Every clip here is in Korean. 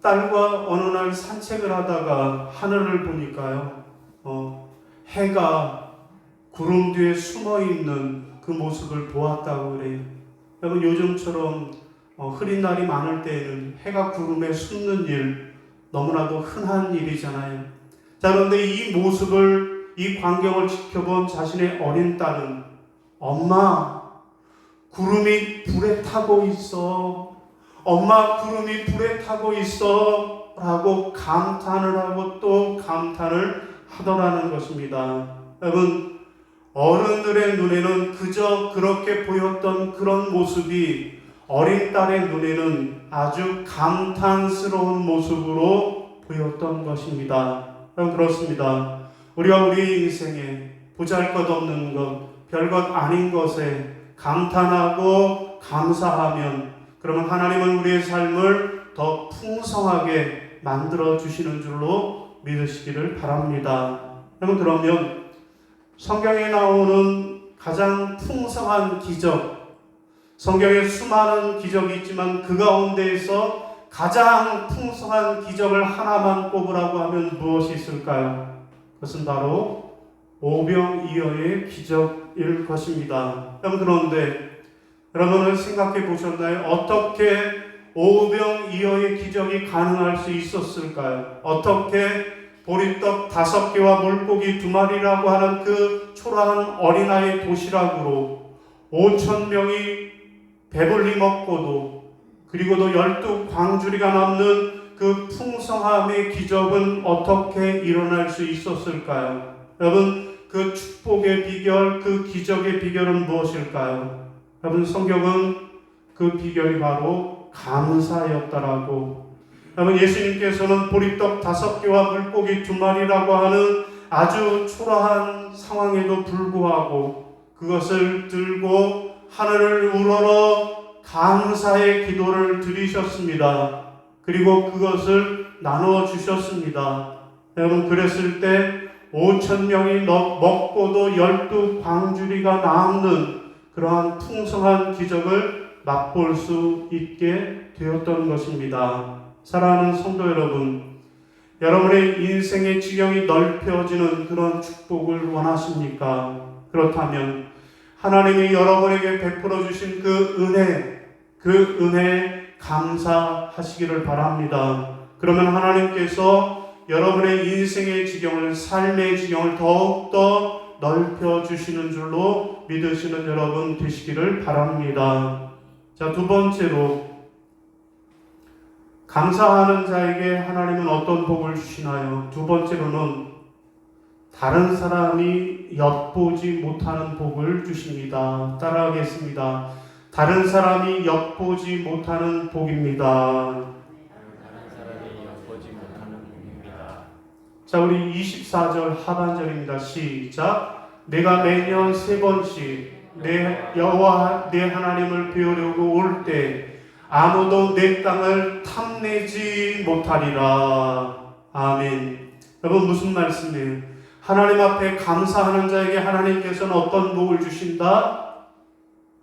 딸과 어느 날 산책을 하다가 하늘을 보니까요, 해가 구름 뒤에 숨어 있는 그 모습을 보았다고 그래요. 여러분, 요즘처럼 흐린 날이 많을 때에는 해가 구름에 숨는 일 너무나도 흔한 일이잖아요. 자, 그런데 이 모습을, 이 광경을 지켜본 자신의 어린 딸은, 엄마, 구름이 불에 타고 있어. 엄마, 구름이 불에 타고 있어. 라고 감탄을 하고 또 감탄을 하더라는 것입니다. 여러분, 어른들의 눈에는 그저 그렇게 보였던 그런 모습이 어린 딸의 눈에는 아주 감탄스러운 모습으로 보였던 것입니다. 여러분, 그렇습니다. 우리가 우리 인생에 보잘것없는 것, 별것 아닌 것에 감탄하고 감사하면, 그러면 하나님은 우리의 삶을 더 풍성하게 만들어 주시는 줄로 믿으시기를 바랍니다. 여러분, 그러면 성경에 나오는 가장 풍성한 기적, 성경에 수많은 기적이 있지만 그 가운데에서 가장 풍성한 기적을 하나만 꼽으라고 하면 무엇이 있을까요? 그것은 바로 오병이어의 기적일 것입니다. 그런데 여러분은 생각해 보셨나요? 어떻게 오병이어의 기적이 가능할 수 있었을까요? 어떻게 보리떡 5개와 물고기 2마리라고 하는 그 초라한 어린아이 도시락으로 5,000명이 배불리 먹고도, 그리고도 12광주리가 남는 그 풍성함의 기적은 어떻게 일어날 수 있었을까요? 여러분, 그 축복의 비결, 그 기적의 비결은 무엇일까요? 여러분, 성경은 그 비결이 바로 감사였다라고. 여러분, 예수님께서는 보리떡 5개와 물고기 2마리라고 하는 아주 초라한 상황에도 불구하고 그것을 들고 하늘을 우러러 감사의 기도를 드리셨습니다. 그리고 그것을 나누어 주셨습니다. 여러분, 그랬을 때 5,000명이 먹고도 12광주리가 남는 그러한 풍성한 기적을 맛볼 수 있게 되었던 것입니다. 사랑하는 성도 여러분, 여러분의 인생의 지경이 넓혀지는 그런 축복을 원하십니까? 그렇다면 하나님이 여러분에게 베풀어 주신 그 은혜 감사하시기를 바랍니다. 그러면 하나님께서 여러분의 인생의 지경을, 삶의 지경을 더욱더 넓혀주시는 줄로 믿으시는 여러분 되시기를 바랍니다. 자, 두 번째로, 감사하는 자에게 하나님은 어떤 복을 주시나요? 두 번째로는 다른 사람이 엿보지 못하는 복을 주십니다. 따라하겠습니다. 다른 사람이 엿보지 못하는 복입니다. 자, 우리 24절 하반절입니다. 시작. 내가 매년 3번씩 내 여호와 내 하나님을 배우려고 올 때 아무도 내 땅을 탐내지 못하리라. 아멘. 여러분, 무슨 말씀이에요? 하나님 앞에 감사하는 자에게 하나님께서는 어떤 복을 주신다?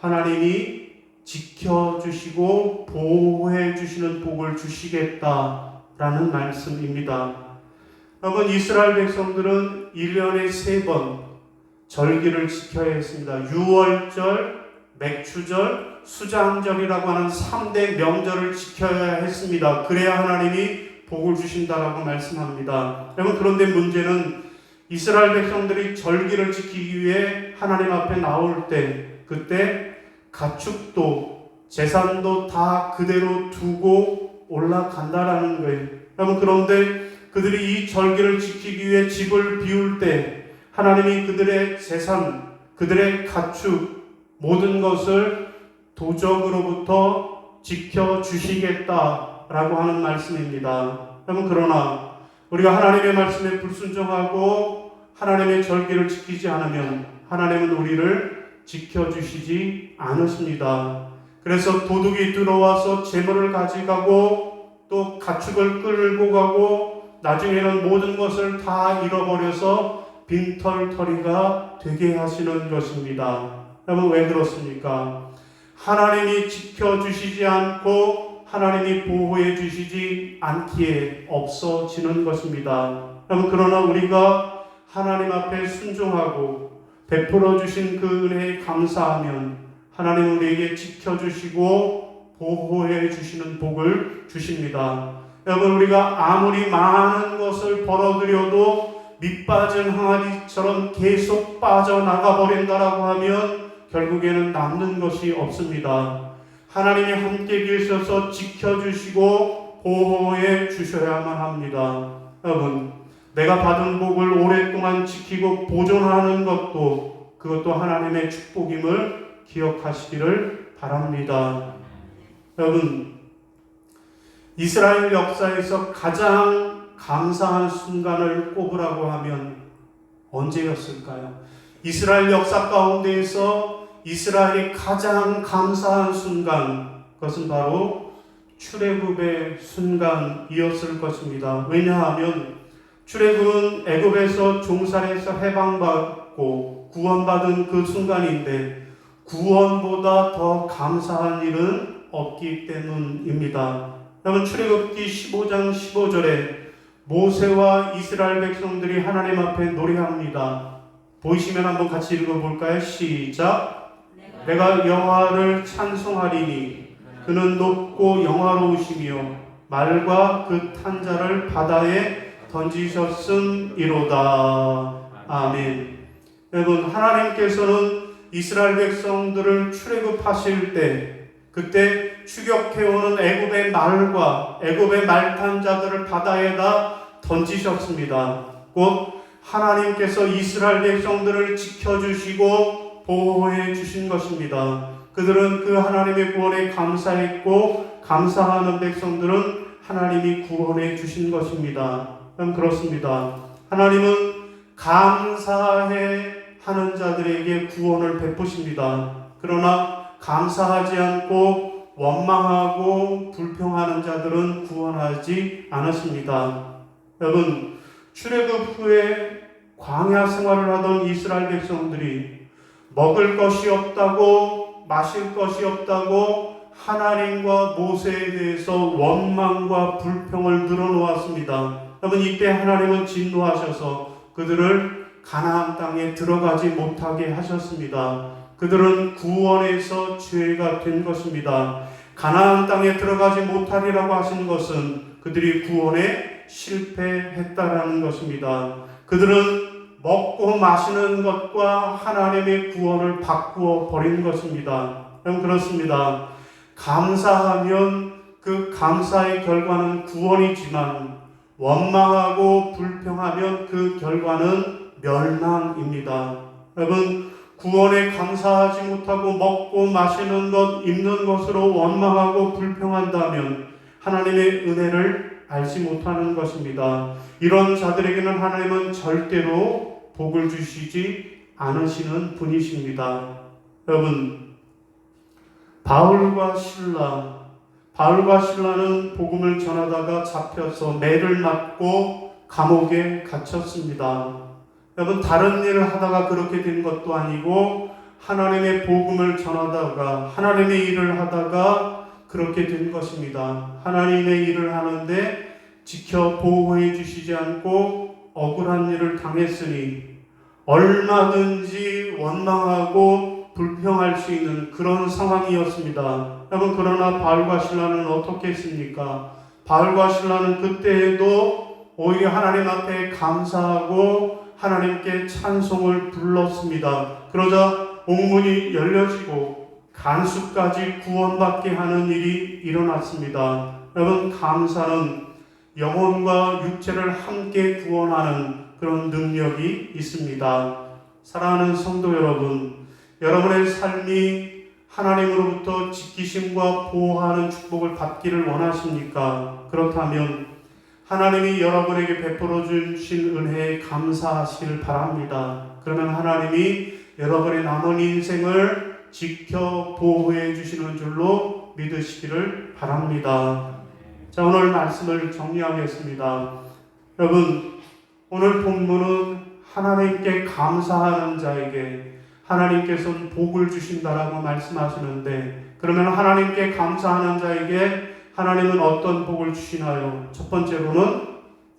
하나님이 지켜주시고 보호해 주시는 복을 주시겠다라는 말씀입니다. 여러분, 이스라엘 백성들은 1년에 3번 절기를 지켜야 했습니다. 유월절, 맥추절, 수장절이라고 하는 3대 명절을 지켜야 했습니다. 그래야 하나님이 복을 주신다라고 말씀합니다. 여러분, 그런데 문제는 이스라엘 백성들이 절기를 지키기 위해 하나님 앞에 나올 때, 그때 가축도 재산도 다 그대로 두고 올라간다라는 거예요. 여러분, 그런데 그들이 이 절기를 지키기 위해 집을 비울 때 하나님이 그들의 재산, 그들의 가축, 모든 것을 도적으로부터 지켜주시겠다라고 하는 말씀입니다. 여러분, 그러나 우리가 하나님의 말씀에 불순종하고 하나님의 절기를 지키지 않으면 하나님은 우리를 지켜주시지 않으십니다. 그래서 도둑이 들어와서 재물을 가져가고 또 가축을 끌고 가고 나중에는 모든 것을 다 잃어버려서 빈털터리가 되게 하시는 것입니다. 여러분, 왜 그렇습니까? 하나님이 지켜주시지 않고 하나님이 보호해 주시지 않기에 없어지는 것입니다. 여러분, 그러나 우리가 하나님 앞에 순종하고 베풀어 주신 그 은혜에 감사하면 하나님 우리에게 지켜주시고 보호해 주시는 복을 주십니다. 여러분, 우리가 아무리 많은 것을 벌어들여도 밑빠진 항아리처럼 계속 빠져나가 버린다라고 하면 결국에는 남는 것이 없습니다. 하나님이 함께 계셔서 지켜주시고 보호해 주셔야만 합니다. 여러분, 내가 받은 복을 오랫동안 지키고 보존하는 것도 그것도 하나님의 축복임을 기억하시기를 바랍니다. 여러분, 이스라엘 역사에서 가장 감사한 순간을 꼽으라고 하면 언제였을까요? 이스라엘 역사 가운데에서 이스라엘이 가장 감사한 순간, 그것은 바로 출애굽의 순간이었을 것입니다. 왜냐하면 출애굽은 애굽에서 종살이에서 해방받고 구원받은 그 순간인데 구원보다 더 감사한 일은 없기 때문입니다. 여러분, 출애굽기 15장 15절에 모세와 이스라엘 백성들이 하나님 앞에 노래합니다. 보이시면 한번 같이 읽어볼까요? 시작. 내가 여호와를 찬송하리니 그는 높고 영화로우시며 말과 그 탄자를 바다에 던지셨음이로다. 아멘. 여러분, 하나님께서는 이스라엘 백성들을 출애굽하실 때 그때 추격해오는 애굽의 말과 애굽의 말탄자들을 바다에다 던지셨습니다. 곧 하나님께서 이스라엘 백성들을 지켜주시고 보호해 주신 것입니다. 그들은 그 하나님의 구원에 감사했고 감사하는 백성들은 하나님이 구원해 주신 것입니다. 그렇습니다. 하나님은 감사해 하는 자들에게 구원을 베푸십니다. 그러나 감사하지 않고 원망하고 불평하는 자들은 구원하지 않았습니다. 여러분, 출애굽 후에 광야 생활을 하던 이스라엘 백성들이 먹을 것이 없다고 마실 것이 없다고 하나님과 모세에 대해서 원망과 불평을 늘어놓았습니다. 여러분, 이때 하나님은 진노하셔서 그들을 가나안 땅에 들어가지 못하게 하셨습니다. 그들은 구원에서 죄가 된 것입니다. 가나안 땅에 들어가지 못하리라고 하신 것은 그들이 구원에 실패했다라는 것입니다. 그들은 먹고 마시는 것과 하나님의 구원을 바꾸어 버린 것입니다. 그렇습니다. 감사하면 그 감사의 결과는 구원이지만 원망하고 불평하면 그 결과는 멸망입니다. 여러분, 구원에 감사하지 못하고 먹고 마시는 것, 입는 것으로 원망하고 불평한다면 하나님의 은혜를 알지 못하는 것입니다. 이런 자들에게는 하나님은 절대로 복을 주시지 않으시는 분이십니다. 여러분, 바울과 신라는 복음을 전하다가 잡혀서 매를 맞고 감옥에 갇혔습니다. 여러분, 다른 일을 하다가 그렇게 된 것도 아니고 하나님의 복음을 전하다가 하나님의 일을 하다가 그렇게 된 것입니다. 하나님의 일을 하는데 지켜 보호해 주시지 않고 억울한 일을 당했으니 얼마든지 원망하고 불평할 수 있는 그런 상황이었습니다. 여러분, 그러나 바울과 신라는 어떻게 했습니까? 바울과 신라는 그때에도 오히려 하나님 앞에 감사하고 하나님께 찬송을 불렀습니다. 그러자 옥문이 열려지고 간수까지 구원받게 하는 일이 일어났습니다. 여러분, 감사는 영혼과 육체를 함께 구원하는 그런 능력이 있습니다. 사랑하는 성도 여러분, 여러분의 삶이 하나님으로부터 지키심과 보호하는 축복을 받기를 원하십니까? 그렇다면 하나님이 여러분에게 베풀어 주신 은혜에 감사하시길 바랍니다. 그러면 하나님이 여러분의 남은 인생을 지켜 보호해 주시는 줄로 믿으시기를 바랍니다. 자, 오늘 말씀을 정리하겠습니다. 여러분, 오늘 본문은 하나님께 감사하는 자에게 하나님께서는 복을 주신다라고 말씀하시는데, 그러면 하나님께 감사하는 자에게 하나님은 어떤 복을 주시나요? 첫 번째로는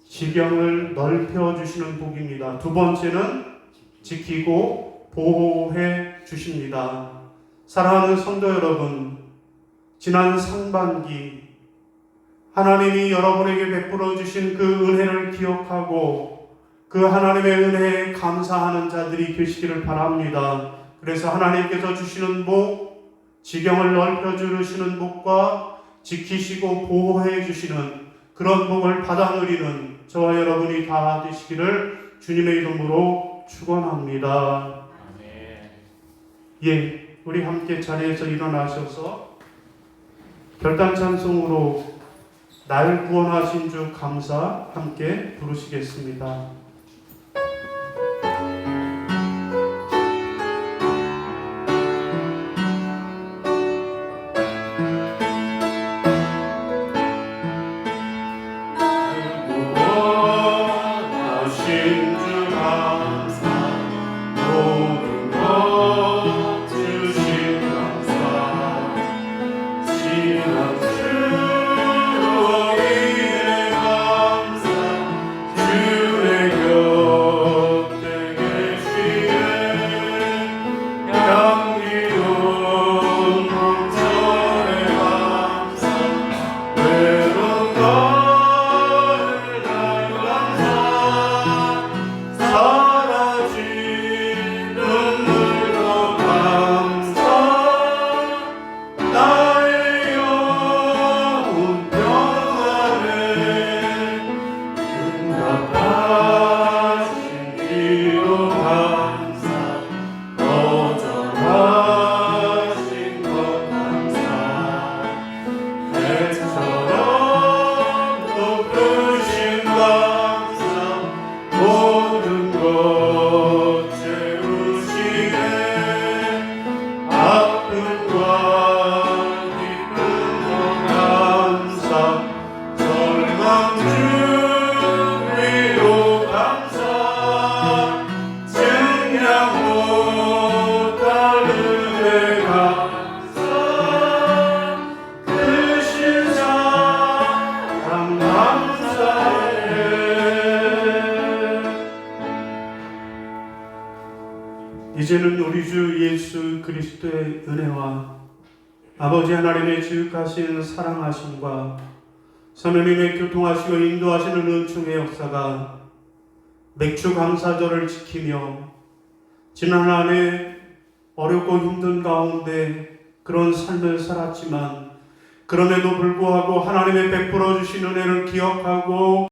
지경을 넓혀 주시는 복입니다. 두 번째는 지키고 보호해 주십니다. 사랑하는 성도 여러분, 지난 상반기 하나님이 여러분에게 베풀어 주신 그 은혜를 기억하고 그 하나님의 은혜에 감사하는 자들이 되시기를 바랍니다. 그래서 하나님께서 주시는 복, 지경을 넓혀 주시는 복과 지키시고 보호해 주시는 그런 복을 받아 누리는 저와 여러분이 다 되시기를 주님의 이름으로 축원합니다. 예, 우리 함께 자리에서 일어나셔서 결단 찬송으로 날 구원하신 주 감사 함께 부르시겠습니다. 이제는 우리 주 예수 그리스도의 은혜와 아버지 하나님의 지극하신 사랑하심과 성령님의 교통하시고 인도하시는 은총의 역사가 맥주 감사절을 지키며 지난 한 해 어렵고 힘든 가운데 그런 삶을 살았지만 그럼에도 불구하고 하나님의 베풀어 주신 은혜를 기억하고